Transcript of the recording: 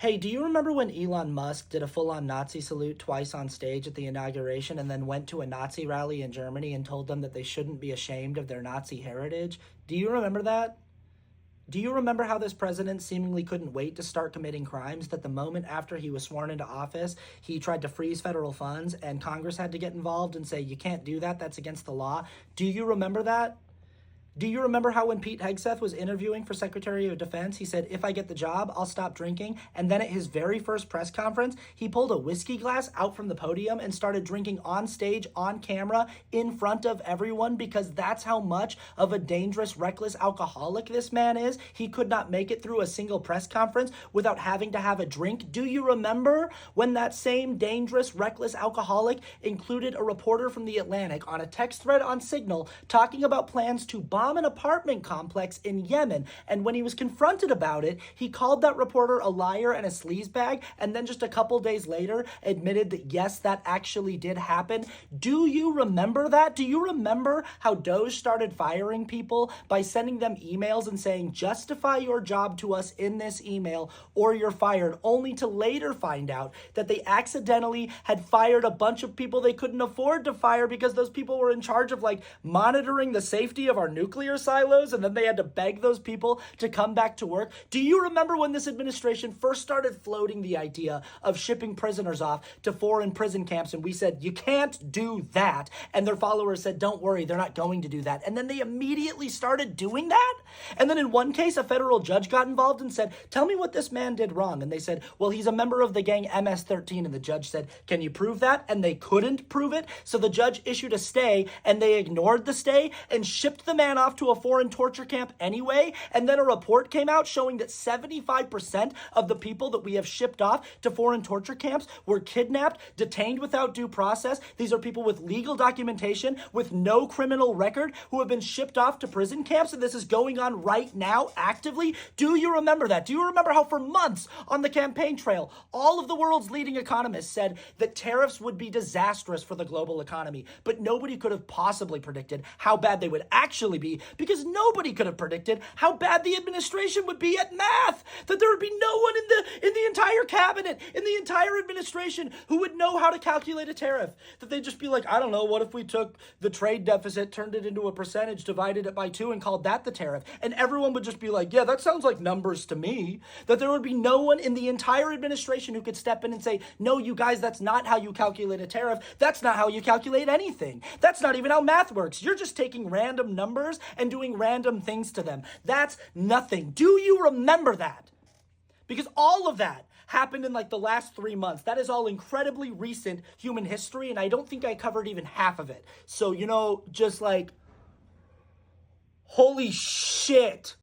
Hey, do you remember when Elon Musk did a full-on Nazi salute twice on stage at the inauguration and then went to a Nazi rally in Germany and told them that they shouldn't be ashamed of their Nazi heritage? Do you remember that? Do you remember how this president seemingly couldn't wait to start committing crimes? That the moment after he was sworn into office, he tried to freeze federal funds and Congress had to get involved and say, you can't do that, that's against the law. Do you remember that? Do you remember how when Pete Hegseth was interviewing for Secretary of Defense, he said, if I get the job, I'll stop drinking. And then at his very first press conference, he pulled a whiskey glass out from the podium and started drinking on stage, on camera, in front of everyone, because that's how much of a dangerous, reckless alcoholic this man is. He could not make it through a single press conference without having to have a drink. Do you remember when that same dangerous, reckless alcoholic included a reporter from The Atlantic on a text thread on Signal talking about plans to bomb an apartment complex in Yemen? And when he was confronted about it, he called that reporter a liar and a sleazebag, and then just a couple days later admitted that yes, that actually did happen. Do you remember that? Do you remember how Doge started firing people by sending them emails and saying, justify your job to us in this email or you're fired, only to later find out that they accidentally had fired a bunch of people they couldn't afford to fire because those people were in charge of monitoring the safety of our nuclear silos, and then they had to beg those people to come back to work? Do you remember when this administration first started floating the idea of shipping prisoners off to foreign prison camps, and we said, you can't do that, and their followers said, don't worry, they're not going to do that, and then they immediately started doing that? And then in one case, a federal judge got involved and said, tell me what this man did wrong, and they said, well, he's a member of the gang MS-13, and the judge said, can you prove that? And they couldn't prove it, so the judge issued a stay, and they ignored the stay and shipped the man off to a foreign torture camp anyway. And then a report came out showing that 75% of the people that we have shipped off to foreign torture camps were kidnapped, detained without due process. These are people with legal documentation, with no criminal record, who have been shipped off to prison camps, and this is going on right now actively. Do you remember that? Do you remember how for months on the campaign trail, all of the world's leading economists said that tariffs would be disastrous for the global economy, but nobody could have possibly predicted how bad they would actually be, because nobody could have predicted how bad the administration would be at math, that there would be no one in the entire cabinet, in the entire administration who would know how to calculate a tariff, that they'd just be like, I don't know, what if we took the trade deficit, turned it into a percentage, divided it by 2 and called that the tariff? And everyone would just be like, yeah, that sounds like numbers to me. That there would be no one in the entire administration who could step in and say, no, you guys, that's not how you calculate a tariff. That's not how you calculate anything. That's not even how math works. You're just taking random numbers and doing random things to them. That's nothing. Do you remember that? Because all of that happened in the last 3 months. That is all incredibly recent human history, and I don't think I covered even half of it. So, just holy shit.